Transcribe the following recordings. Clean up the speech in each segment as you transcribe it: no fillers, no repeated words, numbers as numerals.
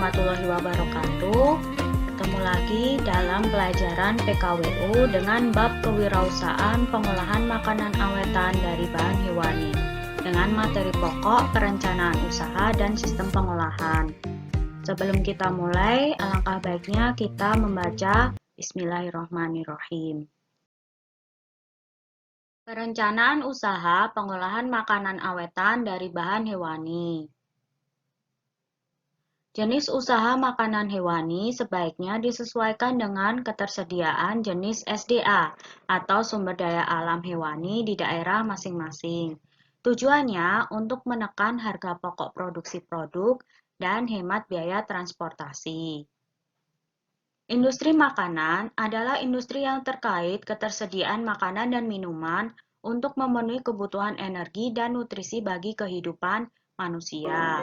warahmatullahi wabarakatuh. Ketemu lagi dalam pelajaran PKWU dengan bab kewirausahaan pengolahan makanan awetan dari bahan hewani dengan materi pokok perencanaan usaha dan sistem pengolahan. Sebelum kita mulai, alangkah baiknya kita membaca Bismillahirrahmanirrahim. Perencanaan usaha pengolahan makanan awetan dari bahan hewani. Jenis usaha makanan hewani sebaiknya disesuaikan dengan ketersediaan jenis SDA atau sumber daya alam hewani di daerah masing-masing. Tujuannya untuk menekan harga pokok produksi produk dan hemat biaya transportasi. Industri makanan adalah industri yang terkait ketersediaan makanan dan minuman untuk memenuhi kebutuhan energi dan nutrisi bagi kehidupan manusia.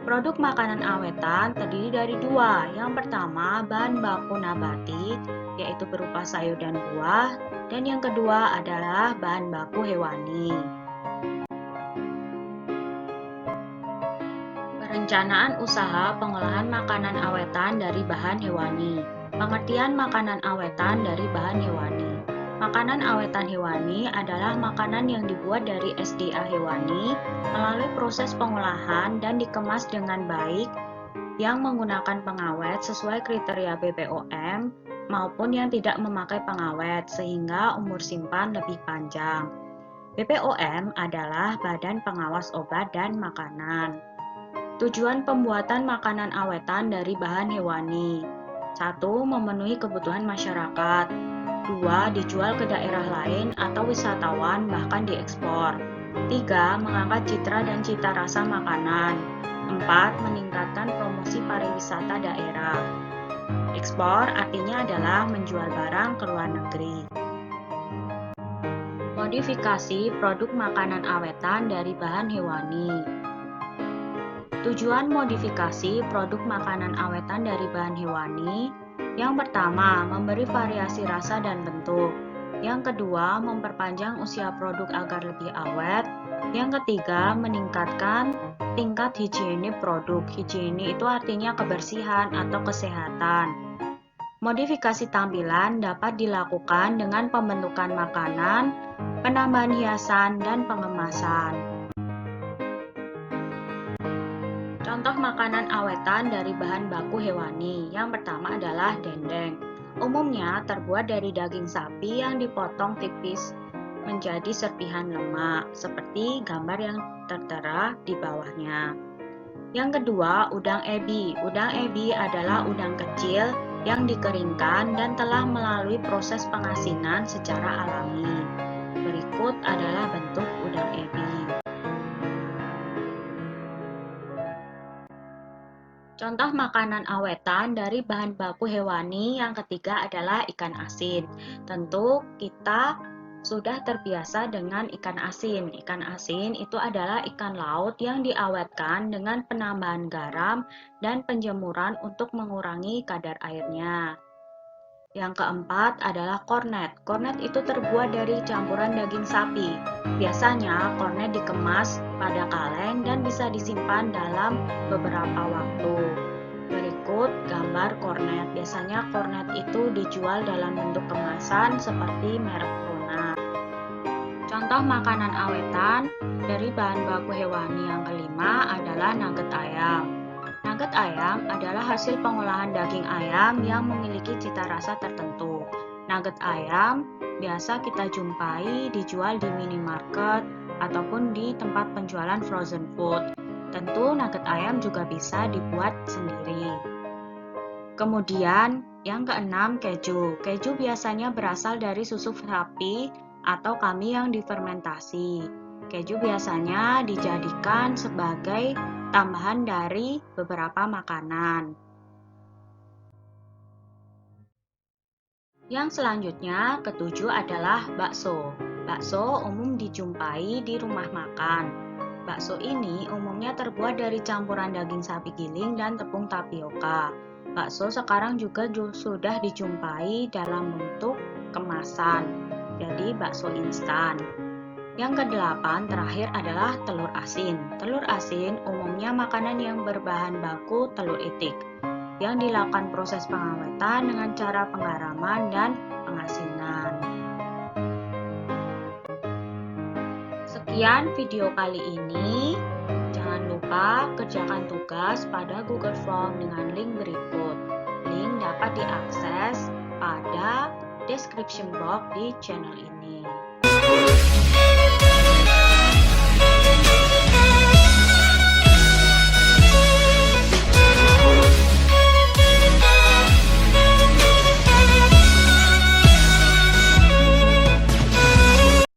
Produk makanan awetan terdiri dari dua. Yang pertama, bahan baku nabati, yaitu berupa sayur dan buah, dan yang kedua adalah bahan baku hewani. Perencanaan usaha pengolahan makanan awetan dari bahan hewani. Pengertian makanan awetan dari bahan hewani. Makanan awetan hewani adalah makanan yang dibuat dari SDA hewani melalui proses pengolahan dan dikemas dengan baik yang menggunakan pengawet sesuai kriteria BPOM maupun yang tidak memakai pengawet sehingga umur simpan lebih panjang. BPOM adalah Badan Pengawas Obat dan Makanan. Tujuan pembuatan makanan awetan dari bahan hewani. 1. Memenuhi kebutuhan masyarakat. 2. Dijual ke daerah lain atau wisatawan bahkan diekspor. 3. Mengangkat citra dan cita rasa makanan. 4. Meningkatkan promosi pariwisata daerah. Ekspor artinya adalah menjual barang ke luar negeri. Modifikasi produk makanan awetan dari bahan hewani. Tujuan modifikasi produk makanan awetan dari bahan hewani. Yang pertama, memberi variasi rasa dan bentuk. Yang kedua, memperpanjang usia produk agar lebih awet. Yang ketiga, meningkatkan tingkat higiene produk. Higiene itu artinya kebersihan atau kesehatan. Modifikasi tampilan dapat dilakukan dengan pembentukan makanan, penambahan hiasan, dan pengemasan. Contoh makanan awetan dari bahan baku hewani. Yang pertama adalah dendeng. Umumnya terbuat dari daging sapi yang dipotong tipis menjadi serpihan lemak, seperti gambar yang tertera di bawahnya. Yang kedua, udang ebi. Udang ebi adalah udang kecil yang dikeringkan dan telah melalui proses pengasinan secara alami. Berikut adalah bentuk udang ebi. Contoh makanan awetan dari bahan baku hewani yang ketiga adalah ikan asin. Tentu kita sudah terbiasa dengan ikan asin. Ikan asin itu adalah ikan laut yang diawetkan dengan penambahan garam dan penjemuran untuk mengurangi kadar airnya. Yang keempat adalah kornet. Kornet itu terbuat dari campuran daging sapi. Biasanya kornet dikemas pada kaleng dan bisa disimpan dalam beberapa waktu. Berikut gambar kornet. Biasanya kornet itu dijual dalam bentuk kemasan seperti merek Prona. Contoh makanan awetan dari bahan baku hewani yang kelima adalah nugget ayam. Nugget ayam adalah hasil pengolahan daging ayam yang memiliki cita rasa tertentu. Nugget ayam biasa kita jumpai dijual di minimarket ataupun di tempat penjualan frozen food. Tentu nugget ayam juga bisa dibuat sendiri. Kemudian yang keenam, keju. Keju biasanya berasal dari susu sapi atau kambing yang difermentasi. Keju biasanya dijadikan sebagai tambahan dari beberapa makanan. Yang selanjutnya, ketujuh adalah bakso. Bakso umum dijumpai di rumah makan. Bakso ini umumnya terbuat dari campuran daging sapi giling dan tepung tapioka. Bakso sekarang juga sudah dijumpai dalam bentuk kemasan, jadi bakso instan. Yang kedelapan terakhir adalah telur asin. Telur asin umumnya makanan yang berbahan baku telur itik, yang dilakukan proses pengawetan dengan cara penggaraman dan pengasinan. Sekian video kali ini. Jangan lupa kerjakan tugas pada Google Form dengan link berikut. Link dapat diakses pada description box di channel ini.